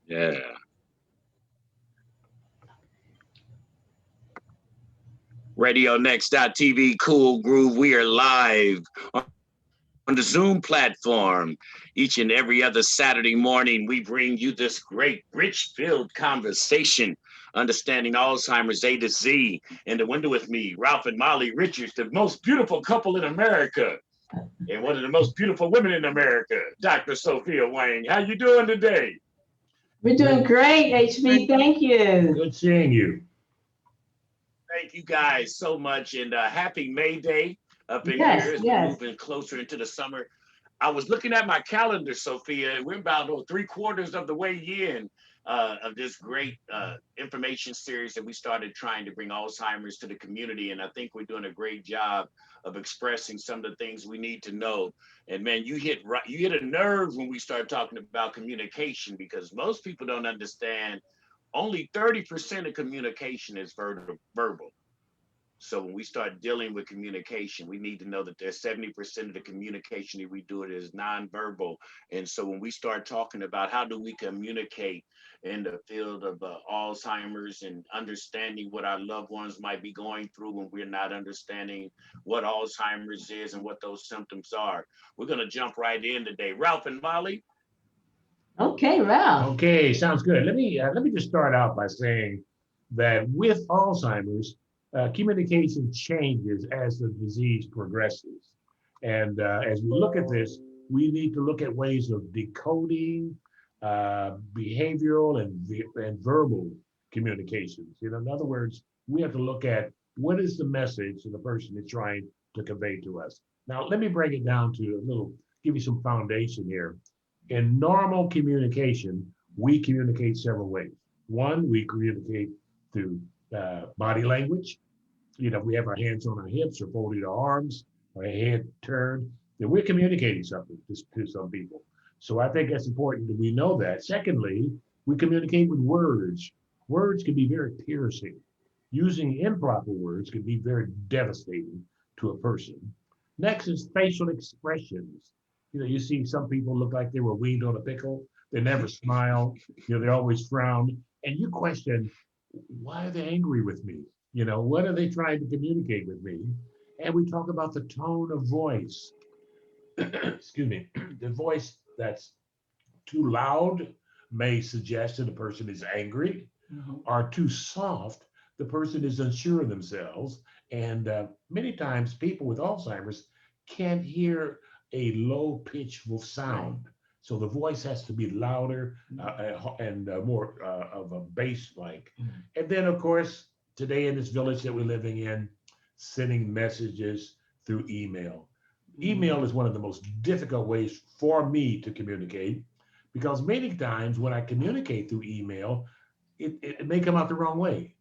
Yeah. Radio Next TV, Cool Groove. We are live on the Zoom platform. Each and every other Saturday morning, we bring you this great, rich filled conversation, understanding Alzheimer's A to Z. In the window with me, Ralph and Molly Richards, the most beautiful couple in America, and one of the most beautiful women in America, Dr. Sophia Wang. How you doing today? We're doing great, HB. Thank you. Good seeing you. Thank you guys so much, and happy May Day up in here Yes, as we're yes. moving closer into the summer. I was looking at my calendar, Sophia, and we're about three-quarters of the way in of this great information series that we started trying to bring Alzheimer's to the community. And I think we're doing a great job of expressing some of the things we need to know. And man, you hit a nerve when we start talking about communication because most people don't understand only 30% of communication is verbal. So when we start dealing with communication, we need to know that there's 70% of the communication that we do it is nonverbal. And so when we start talking about how do we communicate in the field of Alzheimer's and understanding what our loved ones might be going through when we're not understanding what Alzheimer's is and what those symptoms are, we're going to jump right in today. Ralph and Molly. Okay, Ralph. Okay, sounds good. Let me just start out by saying that with Alzheimer's, communication changes as the disease progresses, and as we look at this, we need to look at ways of decoding behavioral and verbal communications. In other words, we have to look at what is the message that the person is trying to convey to us. Now, let me break it down to give you some foundation here. In normal communication, we communicate several ways. One, we communicate through body language. If we have our hands on our hips or folded our arms, or a head turned, then we're communicating something to some people. So I think that's important that we know that. Secondly, we communicate with words. Words can be very piercing. Using improper words can be very devastating to a person. Next is facial expressions. You see some people look like they were weaned on a pickle. They never smile. They always frown. And you question, why are they angry with me? What are they trying to communicate with me? And we talk about the tone of voice. Excuse me. The voice that's too loud may suggest that the person is angry, or too soft, the person is unsure of themselves. And many times people with Alzheimer's can't hear a low pitch of sound. So the voice has to be louder and more of a bass like. And then, of course, today in this village that we're living in, sending messages through email. Email is one of the most difficult ways for me to communicate because many times when I communicate through email, it may come out the wrong way.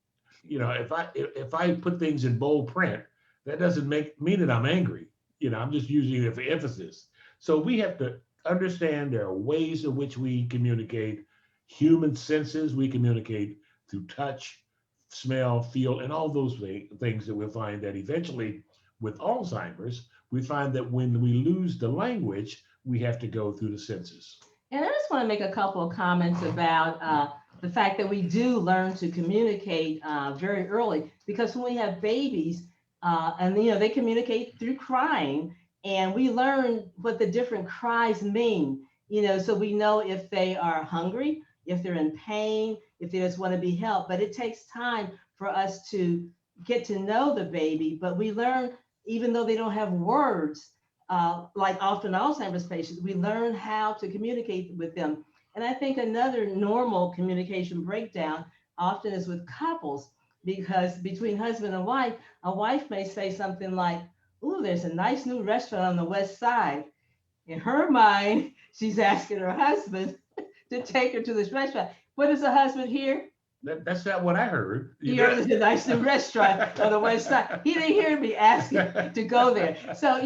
If I put things in bold print, that doesn't mean that I'm angry. I'm just using it for emphasis. So we have to understand there are ways in which we communicate. Human senses, we communicate through touch, smell, feel, and all those things that we'll find that eventually with Alzheimer's, we find that when we lose the language, we have to go through the senses. And I just want to make a couple of comments about the fact that we do learn to communicate very early because when we have babies, and they communicate through crying, and we learn what the different cries mean. So we know if they are hungry, if they're in pain, if they just want to be helped. But it takes time for us to get to know the baby. But we learn, even though they don't have words, like often Alzheimer's patients, we learn how to communicate with them. And I think another normal communication breakdown often is with couples, because between husband and wife, a wife may say something like, "Ooh, there's a nice new restaurant on the west side." In her mind, she's asking her husband to take her to this restaurant. What does the husband hear? That's not what I heard. He heard there's a nice new restaurant on the west side. He didn't hear me asking to go there. So,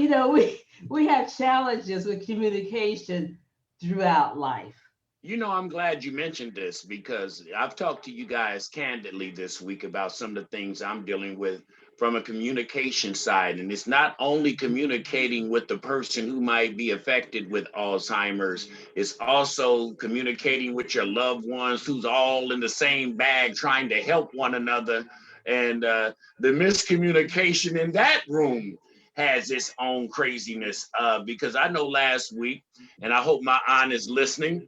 we have challenges with communication throughout life. I'm glad you mentioned this because I've talked to you guys candidly this week about some of the things I'm dealing with from a communication side. And it's not only communicating with the person who might be affected with Alzheimer's, it's also communicating with your loved ones who's all in the same bag trying to help one another. And the miscommunication in that room has its own craziness, because I know last week, and I hope my aunt is listening,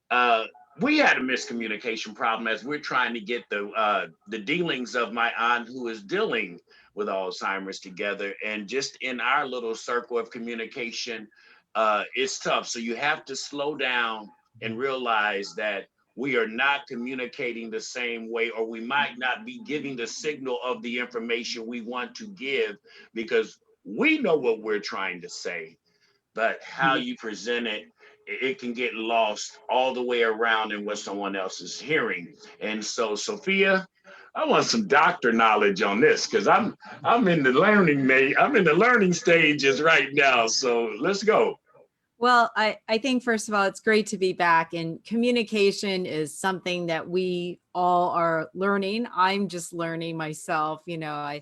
uh, we had a miscommunication problem as we're trying to get the dealings of my aunt who is dealing with Alzheimer's together. And just in our little circle of communication, it's tough. So you have to slow down and realize that we are not communicating the same way, or we might not be giving the signal of the information we want to give, because we know what we're trying to say, but how you present it can get lost all the way around in what someone else is hearing. And so, Sophia, I want some doctor knowledge on this, because I'm in the I'm in the learning stages right now. So let's go. Well, I think, first of all, it's great to be back, and communication is something that we all are learning. I'm just learning myself. I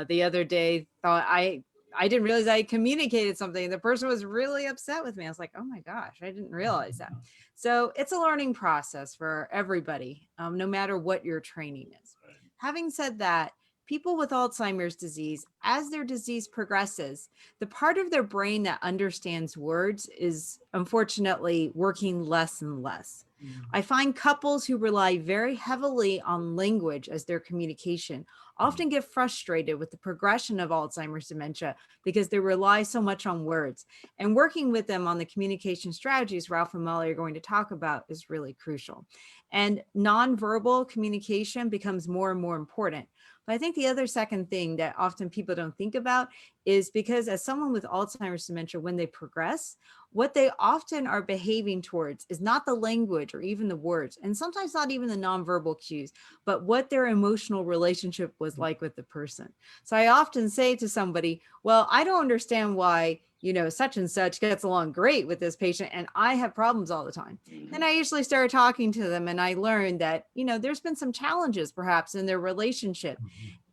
the other day thought I didn't realize I communicated something. The person was really upset with me. I was like, oh my gosh, I didn't realize that. So it's a learning process for everybody, no matter what your training is. Having said that, people with Alzheimer's disease, as their disease progresses, the part of their brain that understands words is unfortunately working less and less. I find couples who rely very heavily on language as their communication often get frustrated with the progression of Alzheimer's dementia because they rely so much on words. And working with them on the communication strategies Ralph and Molly are going to talk about is really crucial. And nonverbal communication becomes more and more important. But I think the other second thing that often people don't think about is because as someone with Alzheimer's dementia, when they progress, what they often are behaving towards is not the language or even the words, and sometimes not even the nonverbal cues, but what their emotional relationship was like with the person. So I often say to somebody, well, I don't understand why, such and such gets along great with this patient, and I have problems all the time. Then I usually start talking to them, and I learned that, there's been some challenges perhaps in their relationship.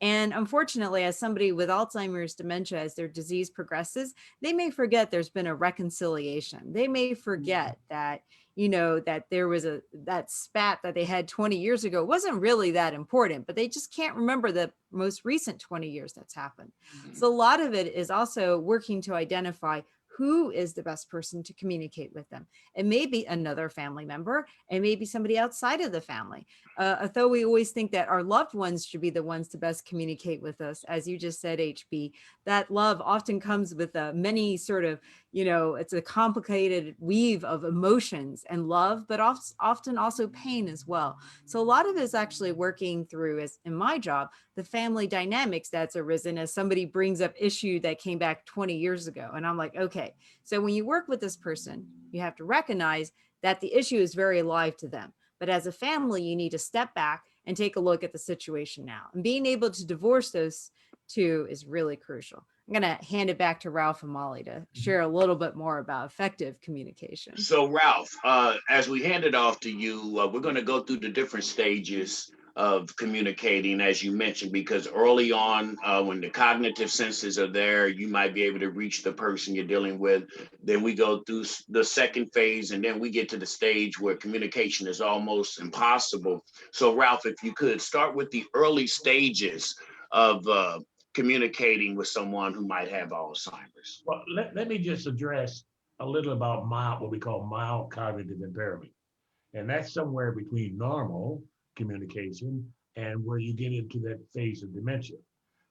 And unfortunately, as somebody with Alzheimer's dementia, as their disease progresses, they may forget there's been a reconciliation. They may forget that, that there was that spat that they had 20 years ago wasn't really that important, but they just can't remember the most recent 20 years that's happened. So a lot of it is also working to identify who is the best person to communicate with them. It may be another family member, and maybe somebody outside of the family. Although we always think that our loved ones should be the ones to best communicate with us, as you just said, HB, that love often comes with many sort of, it's a complicated weave of emotions and love, but often also pain as well. So a lot of it is actually working through, as in my job, the family dynamics that's arisen as somebody brings up issue that came back 20 years ago. And I'm like, okay, so when you work with this person, you have to recognize that the issue is very alive to them. But as a family, you need to step back and take a look at the situation now. And being able to divorce those two is really crucial. I'm going to hand it back to Ralph and Molly to share a little bit more about effective communication. So, Ralph, as we hand it off to you, we're going to go through the different stages of communicating, as you mentioned, because early on, when the cognitive senses are there, you might be able to reach the person you're dealing with. Then we go through the second phase, and then we get to the stage where communication is almost impossible. So, Ralph, if you could start with the early stages of communicating with someone who might have Alzheimer's. Well, let me just address a little about what we call mild cognitive impairment. And that's somewhere between normal communication and where you get into that phase of dementia.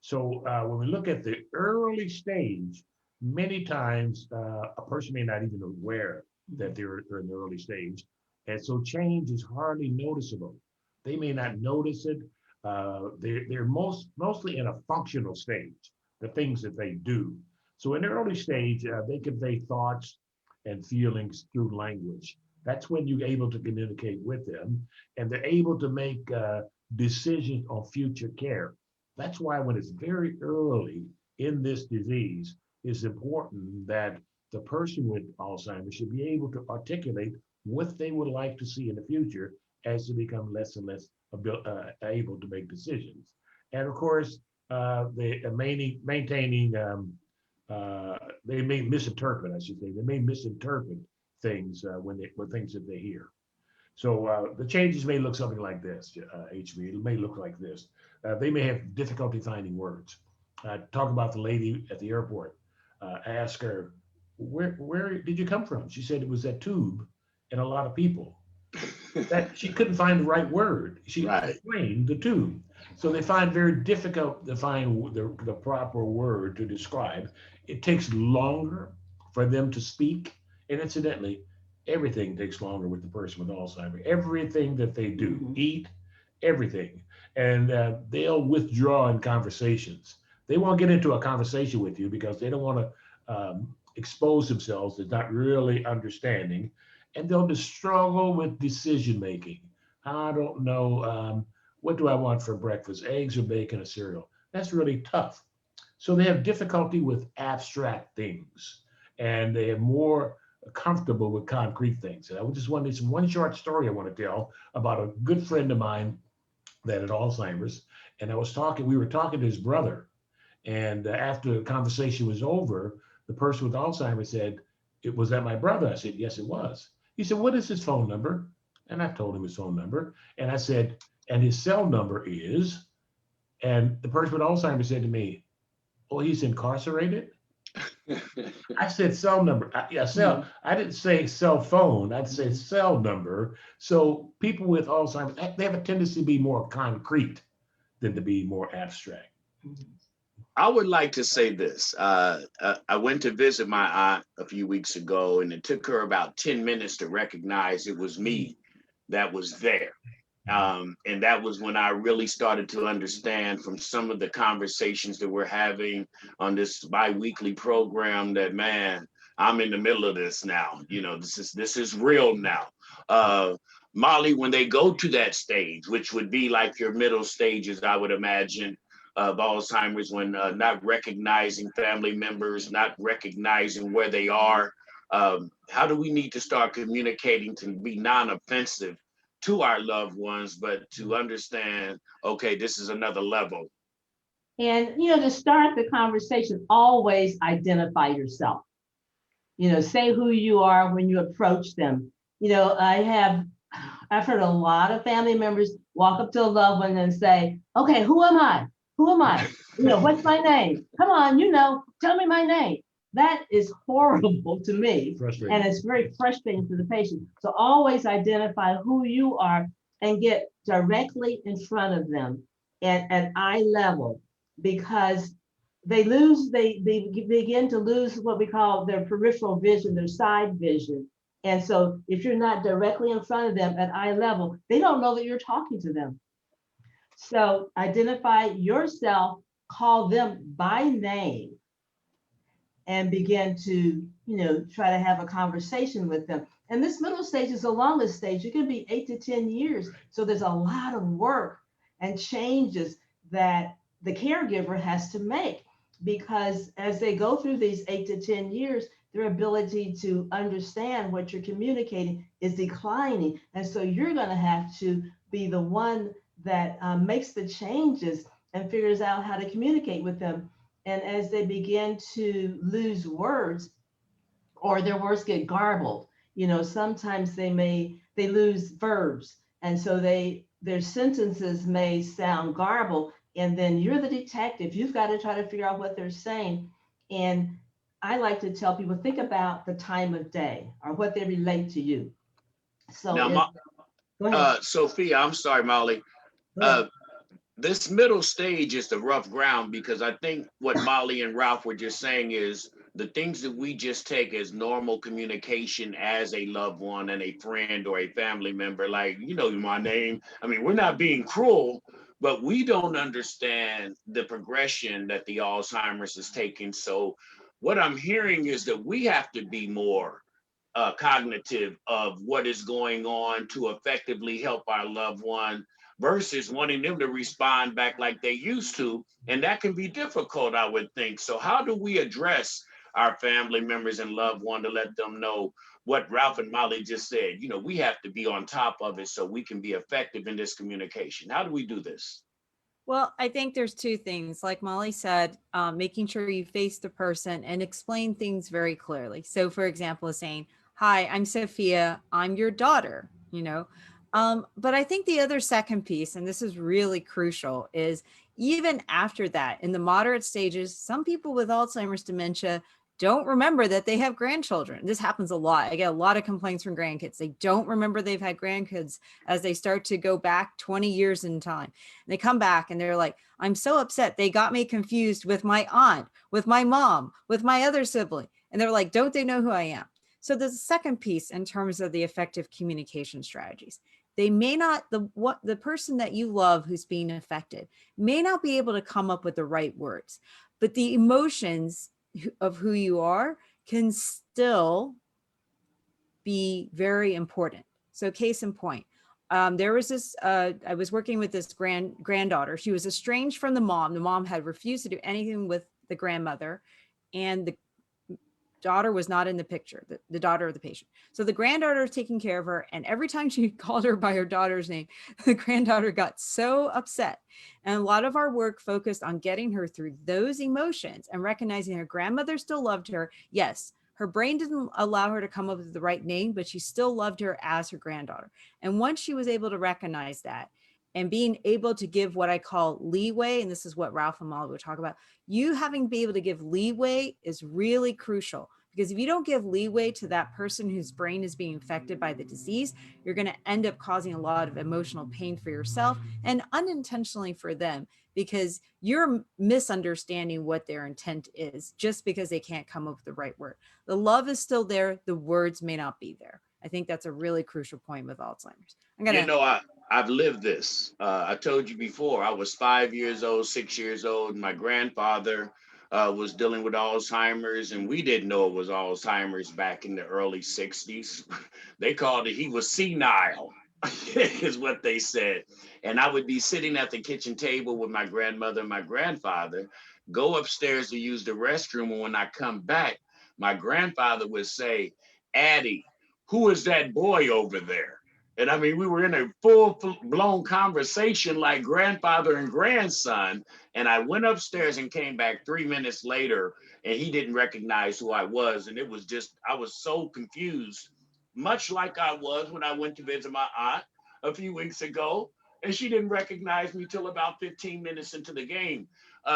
So when we look at the early stage, many times a person may not even aware that they're in the early stage. And so change is hardly noticeable. They may not notice it. They're mostly in a functional stage, the things that they do. So in the early stage, they convey thoughts and feelings through language. That's when you're able to communicate with them, and they're able to make decisions on future care. That's why when it's very early in this disease, it's important that the person with Alzheimer's should be able to articulate what they would like to see in the future as they become less and less able to make decisions. And of course, they maintaining, they may misinterpret, I should say, they may misinterpret things when things that they hear. So the changes may look something like this, HB. It may look like this. They may have difficulty finding words. Talk about the lady at the airport. Ask her, where did you come from? She said it was that tube and a lot of people. That she couldn't find the right word. She Right. explained the tube. So they find very difficult to find the proper word to describe. It takes longer for them to speak. And incidentally, everything takes longer with the person with Alzheimer's. Everything that they do, eat, everything. And they'll withdraw in conversations. They won't get into a conversation with you because they don't want to expose themselves as not really understanding. And they'll just struggle with decision making. I don't know, what do I want for breakfast? Eggs or bacon or cereal? That's really tough. So they have difficulty with abstract things, and they are more comfortable with concrete things. And I just wanted some one short story I want to tell about a good friend of mine that had Alzheimer's. And we were talking to his brother. And after the conversation was over, the person with Alzheimer's said, "Was that my brother?" I said, "Yes, it was." He said, "What is his phone number?" And I told him his phone number. And I said, "And his cell number is," and the person with Alzheimer's said to me, "Oh, he's incarcerated?" I said cell number. Yeah, cell. I didn't say cell phone. I'd say cell number. So people with Alzheimer's, they have a tendency to be more concrete than to be more abstract. I would like to say this. I went to visit my aunt a few weeks ago, and it took her about 10 minutes to recognize it was me that was there. And that was when I really started to understand from some of the conversations that we're having on this bi-weekly program that, man, I'm in the middle of this now. You know, this is real now. Molly, when they go to that stage, which would be like your middle stages, I would imagine, of Alzheimer's, when not recognizing family members, not recognizing where they are, how do we need to start communicating to be non-offensive to our loved ones, but to understand, okay, this is another level? And, to start the conversation, always identify yourself. Say who you are when you approach them. I've heard a lot of family members walk up to a loved one and say, "Okay, who am I? Who am I? What's my name? Come on, tell me my name." That is horrible to me. Frustrating. And it's very frustrating for the patient. So always identify who you are and get directly in front of them at eye level, because they begin to lose what we call their peripheral vision, their side vision. And so if you're not directly in front of them at eye level, they don't know that you're talking to them. So identify yourself, call them by name, and begin to, try to have a conversation with them. And this middle stage is the longest stage. It can be 8 to 10 years. So there's a lot of work and changes that the caregiver has to make, because as they go through these 8 to 10 years, their ability to understand what you're communicating is declining. And so you're going to have to be the one that makes the changes and figures out how to communicate with them. And as they begin to lose words, or their words get garbled, sometimes they lose verbs. And so their sentences may sound garbled. And then you're the detective. You've got to try to figure out what they're saying. And I like to tell people, think about the time of day or what they relate to you. So now, go ahead. Sophia, I'm sorry, Molly. This middle stage is the rough ground, because I think what Molly and Ralph were just saying is the things that we just take as normal communication as a loved one and a friend or a family member, like, my name. I mean, we're not being cruel, but we don't understand the progression that the Alzheimer's is taking. So what I'm hearing is that we have to be more cognitive of what is going on to effectively help our loved one, versus wanting them to respond back like they used to. And that can be difficult, I would think. So how do we address our family members and loved one to let them know what Ralph and Molly just said? We have to be on top of it so we can be effective in this communication. How do we do this? Well, I think there's two things. Like Molly said, making sure you face the person and explain things very clearly. So, for example, saying, "Hi, I'm Sophia. I'm your daughter." But I think the other second piece, and this is really crucial, is even after that, in the moderate stages, some people with Alzheimer's dementia don't remember that they have grandchildren. This happens a lot. I get a lot of complaints from grandkids. They don't remember they've had grandkids as they start to go back 20 years in time. And they come back and they're like, "I'm so upset. They got me confused with my aunt, with my mom, with my other sibling." And they're like, "Don't they know who I am?" So there's a second piece in terms of the effective communication strategies. They may not, the person that you love who's being affected may not be able to come up with the right words, but the emotions of who you are can still be very important. So case in point, there was this, I was working with this granddaughter. She was estranged from the mom. The mom had refused to do anything with the grandmother, and the daughter was not in the picture, the daughter of the patient. So the granddaughter was taking care of her. And every time she called her by her daughter's name, the granddaughter got so upset. And a lot of our work focused on getting her through those emotions and recognizing her grandmother still loved her. Yes, her brain didn't allow her to come up with the right name, but she still loved her as her granddaughter. And once she was able to recognize that, and being able to give what I call leeway, and this is what Ralph and Molly would talk about, you having to be able to give leeway is really crucial, because if you don't give leeway to that person whose brain is being affected by the disease, you're going to end up causing a lot of emotional pain for yourself and unintentionally for them, because you're misunderstanding what their intent is just because they can't come up with the right word. The love is still there. The words may not be there. I think that's a really crucial point with Alzheimer's. I've lived this. I told you before, I was 5 years old, 6 years old. My grandfather was dealing with Alzheimer's, and we didn't know it was Alzheimer's back in the early 60s. They called it, he was senile, is what they said. And I would be sitting at the kitchen table with my grandmother and my grandfather, go upstairs to use the restroom. And when I come back, my grandfather would say, "Addie, who is that boy over there?" And I mean, we were in a full blown conversation like grandfather and grandson. And I went upstairs and came back 3 minutes later, and he didn't recognize who I was. And it was just, I was so confused, much like I was when I went to visit my aunt a few weeks ago. And she didn't recognize me till about 15 minutes into the game.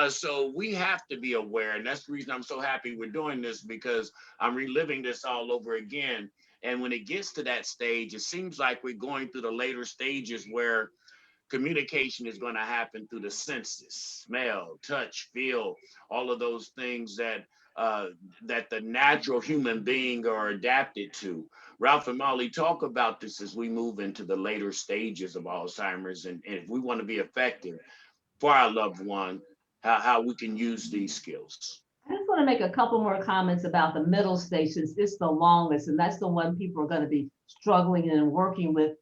So we have to be aware. And that's the reason I'm so happy we're doing this, because I'm reliving this all over again. And when it gets to that stage, it seems like we're going through the later stages where communication is going to happen through the senses: smell, touch, feel, all of those things that the natural human being are adapted to. Ralph and Molly, talk about this as we move into the later stages of Alzheimer's, and if we want to be effective for our loved one, how we can use these skills. I just want to make a couple more comments about the middle stage, since it's the longest, and that's the one people are going to be struggling and working with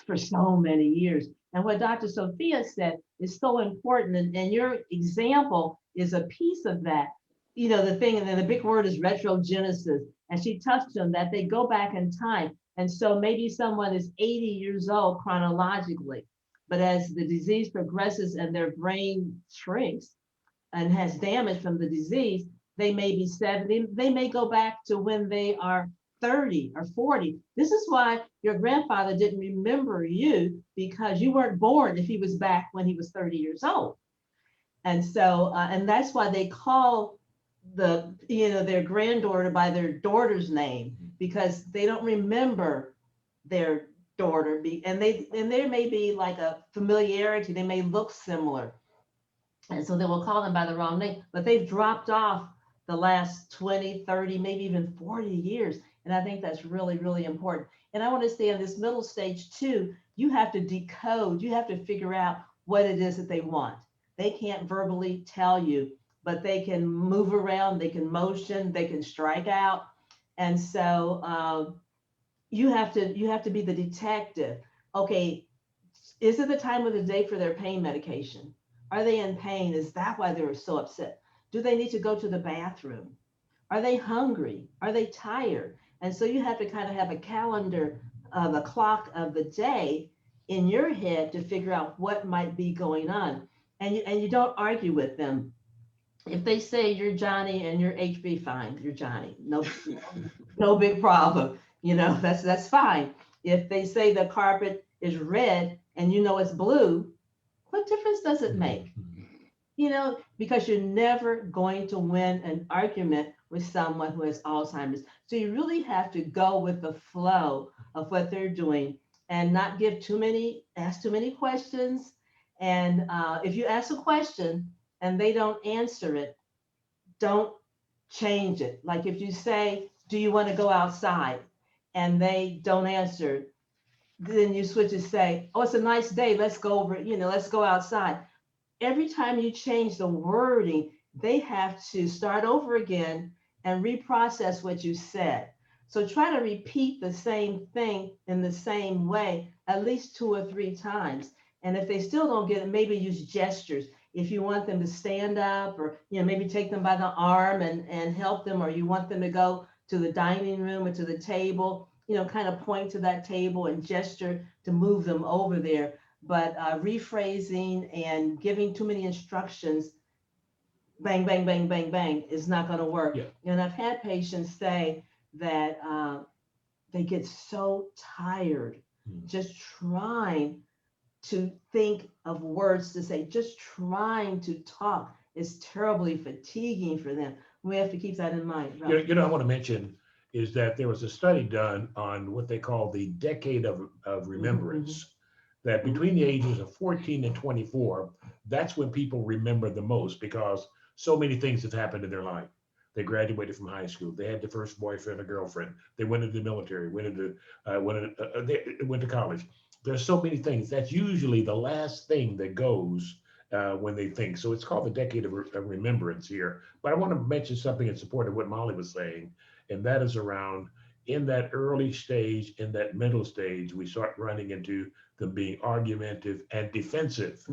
for so many years. And what Dr. Sophia said is so important, and your example is a piece of that. You know, the thing, and then the big word is retrogenesis, and she touched on that. They go back in time. And so maybe someone is 80 years old chronologically, but as the disease progresses and their brain shrinks and has damage from the disease, they may be 70, they may go back to when they are 30 or 40. This is why your grandfather didn't remember you, because you weren't born if he was back when he was 30 years old. And so, and that's why they call their granddaughter by their daughter's name, because they don't remember their daughter. And there may be like a familiarity, they may look similar. And so they will call them by the wrong name, but they've dropped off the last 20, 30, maybe even 40 years. And I think that's really, really important. And I want to say in this middle stage too, you have to decode, you have to figure out what it is that they want. They can't verbally tell you, but they can move around, they can motion, they can strike out. And so you have to be the detective. Okay, is it the time of the day for their pain medication? Are they in pain? Is that why they were so upset? Do they need to go to the bathroom? Are they hungry? Are they tired? And so you have to kind of have a calendar of a clock of the day in your head to figure out what might be going on. and you don't argue with them. If they say you're Johnny and you're HB, fine, you're Johnny. No, no big problem. That's fine. If they say the carpet is red and you know it's blue, what difference does it make? Because you're never going to win an argument with someone who has Alzheimer's. So you really have to go with the flow of what they're doing and not ask too many questions. And if you ask a question and they don't answer it, don't change it. Like if you say, do you want to go outside? And they don't answer, then you switch and say, oh, it's a nice day. Let's go over, let's go outside. Every time you change the wording, they have to start over again and reprocess what you said. So try to repeat the same thing in the same way at least 2 or 3 times. And if they still don't get it, maybe use gestures. If you want them to stand up or maybe take them by the arm and help them, or you want them to go to the dining room or to the table, kind of point to that table and gesture to move them over there. But rephrasing and giving too many instructions, bang, bang, bang, bang, bang, is not going to work. Yeah. And I've had patients say that they get so tired just trying to think of words to say, just trying to talk is terribly fatiguing for them. We have to keep that in mind. Right? I want to mention is that there was a study done on what they call the decade of remembrance. That between the ages of 14 and 24, that's when people remember the most, because so many things have happened in their life. They graduated from high school. They had their first boyfriend or girlfriend. They went into the military, went to college. There's so many things. That's usually the last thing that goes when they think. So it's called the decade of remembrance here. But I want to mention something in support of what Molly was saying, and that is around in that early stage, in that middle stage, we start running into them being argumentative and defensive,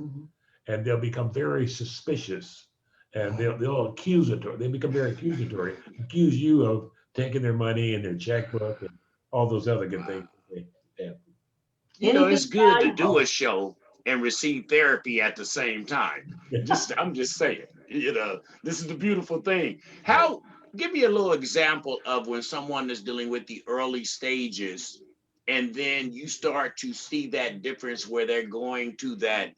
and they'll become very suspicious, and they'll accusatory. They become very accusatory, accuse you of taking their money and their checkbook and all those other good things. It's good to do a show and receive therapy at the same time. I'm just saying, this is the beautiful thing. Give me a little example of when someone is dealing with the early stages, and then you start to see that difference where they're going to that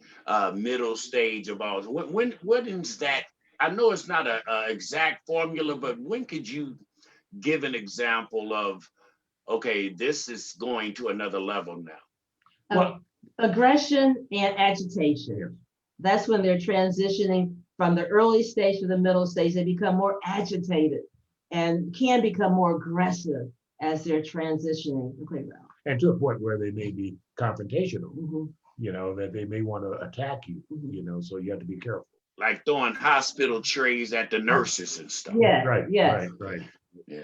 middle stage of all. When is that? I know it's not a exact formula, but when could you give an example of, okay, this is going to another level now? Well, aggression and agitation. That's when they're transitioning from the early stage to the middle stage. They become more agitated and can become more aggressive as they're transitioning. Okay, well. And to a point where they may be confrontational, that they may want to attack you, so you have to be careful. Like throwing hospital trays at the nurses and stuff. Yeah, right. yes. Right. Yeah.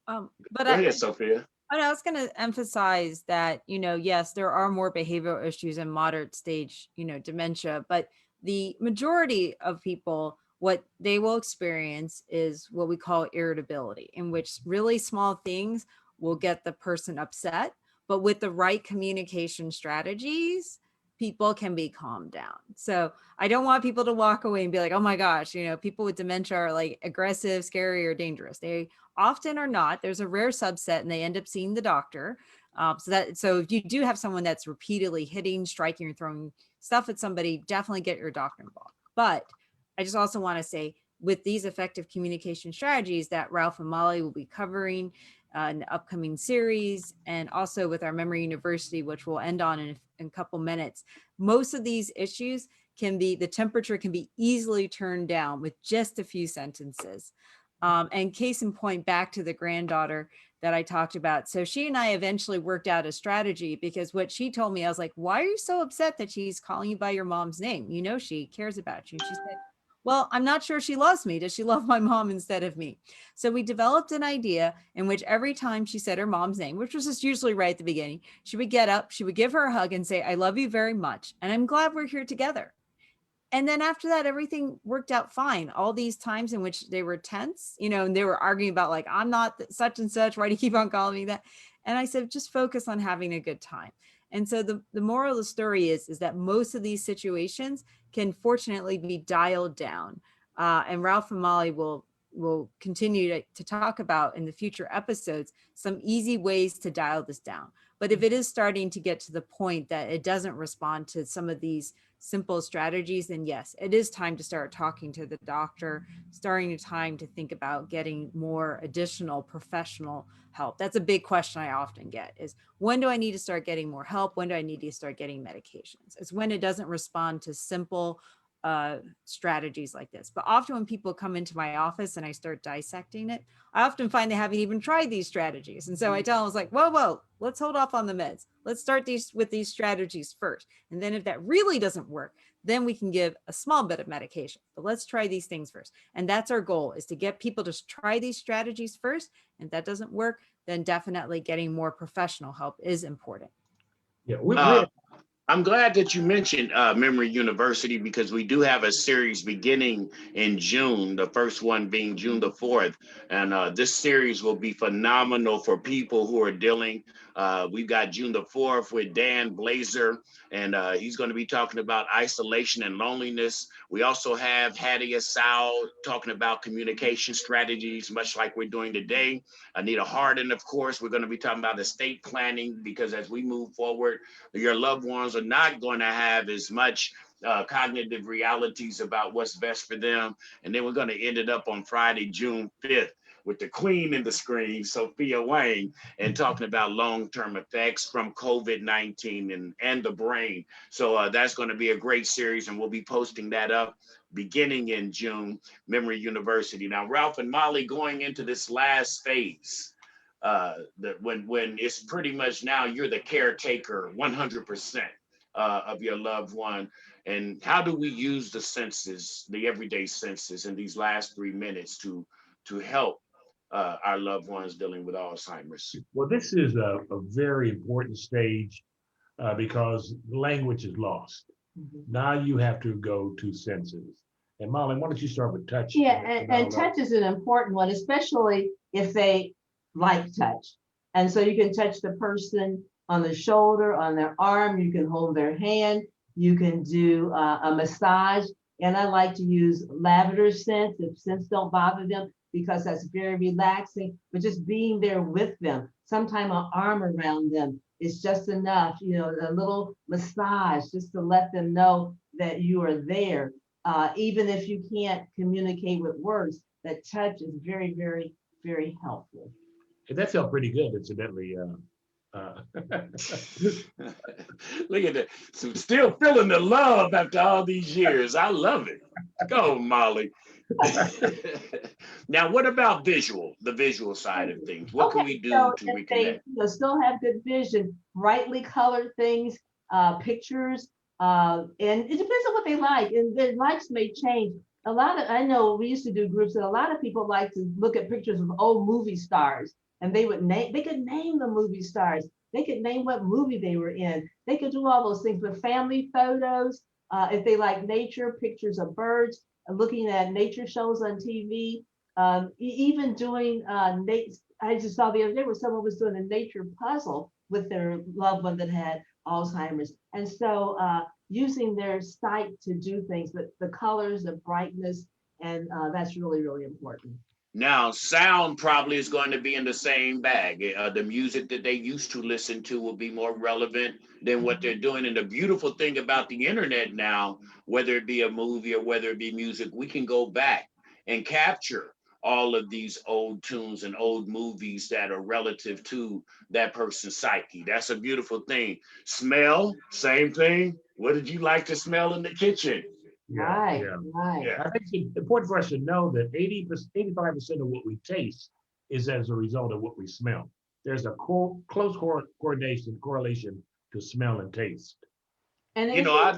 But Go ahead, Sophia. I was going to emphasize that, yes, there are more behavioral issues in moderate stage, dementia, but the majority of people, what they will experience is what we call irritability, in which really small things will get the person upset, but with the right communication strategies, people can be calmed down. So I don't want people to walk away and be like, oh my gosh, people with dementia are like aggressive, scary, or dangerous. They often are not. There's a rare subset and they end up seeing the doctor. So if you do have someone that's repeatedly hitting, striking, or throwing stuff at somebody, definitely get your doctor involved. But I just also want to say, with these effective communication strategies that Ralph and Molly will be covering in the upcoming series, and also with our Memory University, which we'll end on in a couple minutes, most of these issues the temperature can be easily turned down with just a few sentences. And case in point, back to the granddaughter that I talked about. So she and I eventually worked out a strategy, because what she told me, I was like, why are you so upset that she's calling you by your mom's name? She cares about you. And she said, well, I'm not sure she loves me. Does she love my mom instead of me? So we developed an idea in which every time she said her mom's name, which was just usually right at the beginning, she would get up, she would give her a hug and say, I love you very much. And I'm glad we're here together. And then after that, everything worked out fine. All these times in which they were tense, and they were arguing about like, I'm not such and such. Why do you keep on calling me that? And I said, just focus on having a good time. And so the moral of the story is that most of these situations can fortunately be dialed down. And Ralph and Molly will continue to talk about in the future episodes some easy ways to dial this down. But if it is starting to get to the point that it doesn't respond to some of these simple strategies, then yes, it is time to start talking to the doctor, starting time to think about getting more additional professional help. That's a big question I often get is, when do I need to start getting more help? When do I need to start getting medications? It's when it doesn't respond to simple strategies like this. But often when people come into my office and I start dissecting it, I often find they haven't even tried these strategies. And so I tell them, it's like, whoa, let's hold off on the meds. Let's start with these strategies first. And then if that really doesn't work, then we can give a small bit of medication. But let's try these things first. And that's our goal, is to get people to try these strategies first. And if that doesn't work, then definitely getting more professional help is important. Yeah, I'm glad that you mentioned Memory University, because we do have a series beginning in June, the first one being June the 4th. And this series will be phenomenal for people who are dealing. We've got June the 4th with Dan Blazer, and he's going to be talking about isolation and loneliness. We also have Hattie Asau talking about communication strategies, much like we're doing today. Anita Hardin, of course, we're going to be talking about estate planning, because as we move forward, your loved ones are not going to have as much cognitive realities about what's best for them. And then we're going to end it up on Friday, June 5th, with the queen in the screen, Sophia Wang, and talking about long-term effects from COVID-19 and the brain. So that's going to be a great series, and we'll be posting that up beginning in June, Memory University. Now, Ralph and Molly, going into this last phase, when it's pretty much now you're the caretaker 100% of your loved one. And how do we use the senses, the everyday senses, in these last 3 minutes to help our loved ones dealing with Alzheimer's? Well, this is a very important stage because language is lost. Now you have to go to senses. And Molly, why don't you start with touch? Yeah, and touch is an important one, especially if they like touch. And so you can touch the person on the shoulder, on their arm, you can hold their hand, you can do a massage. And I like to use lavender scents if scents don't bother them, because that's very relaxing. But just being there with them, sometime an arm around them is just enough, you know, a little massage just to let them know that you are there. Even if you can't communicate with words, that touch is very, very, very helpful. And that felt pretty good, incidentally. Look at that. So still feeling the love after all these years. I love it. Go, Molly. Now, what about the visual side of things? What can we do to reconnect? They still have good vision, brightly colored things, pictures, and it depends on what they like, and their likes may change. I know we used to do groups, and a lot of people like to look at pictures of old movie stars, and they could name the movie stars. They could name what movie they were in. They could do all those things. But family photos, if they like nature, pictures of birds, looking at nature shows on TV, even doing, I just saw the other day where someone was doing a nature puzzle with their loved one that had Alzheimer's. And so using their sight to do things, but the colors, the brightness, and that's really, really important. Now, sound probably is going to be in the same bag. The music that they used to listen to will be more relevant than what they're doing. And the beautiful thing about the internet now, whether it be a movie or whether it be music, we can go back and capture all of these old tunes and old movies that are relative to that person's psyche. That's a beautiful thing. Smell, same thing. What did you like to smell in the kitchen? Right. I think it's important for us to know that 85% of what we taste is as a result of what we smell. There's a close correlation to smell and taste. And you know,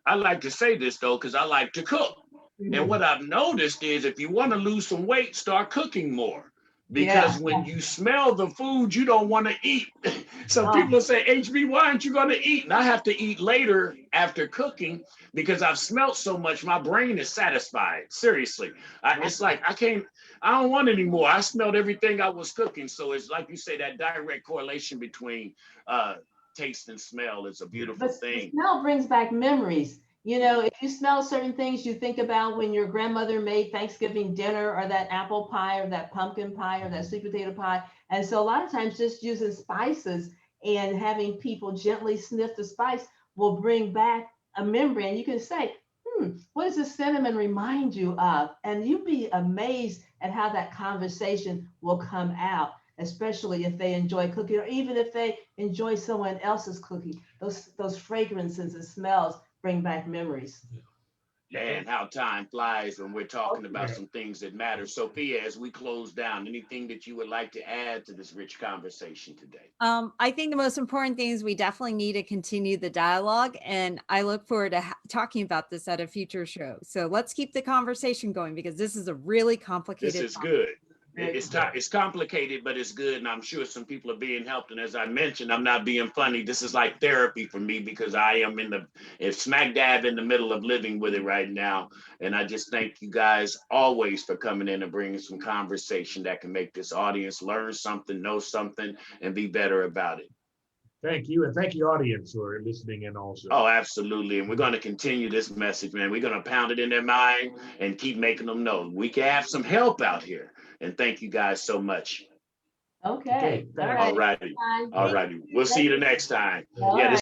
I like to say this though, because I like to cook. Mm-hmm. And what I've noticed is if you want to lose some weight, start cooking more. Because when you smell the food, you don't want to eat. So people say, HB, why aren't you going to eat? And I have to eat later after cooking because I've smelled so much. My brain is satisfied. Seriously. It's like, I don't want any more. I smelled everything I was cooking. So it's like you say, that direct correlation between taste and smell is a beautiful But the thing. smell brings back memories. You know, if you smell certain things, you think about when your grandmother made Thanksgiving dinner, or that apple pie, or that pumpkin pie, or that sweet potato pie. And so a lot of times just using spices and having people gently sniff the spice will bring back a memory. And you can say, what does this cinnamon remind you of? And you'd be amazed at how that conversation will come out, especially if they enjoy cooking, or even if they enjoy someone else's cooking. Those fragrances and smells bring back memories. And how time flies when we're talking about Yeah. some things that matter. Sophia, as we close down, anything that you would like to add to this rich conversation today? I think the most important thing is we definitely need to continue the dialogue, and I look forward to talking about this at a future show. So let's keep the conversation going, because this is a really complicated This is topic. good. Very It's complicated, but it's good. And I'm sure some people are being helped. And as I mentioned, I'm not being funny. This is like therapy for me, because I am smack dab in the middle of living with it right now. And I just thank you guys always for coming in and bringing some conversation that can make this audience learn something, know something, and be better about it. Thank you, and thank you, audience, for listening in also. Oh, absolutely. And we're going to continue this message, man. We're going to pound it in their mind and keep making them know we can have some help out here. And thank you guys so much. Okay. Okay, All thanks. right. All righty. Bye. All righty. We'll see you the next time. All Yeah, right. this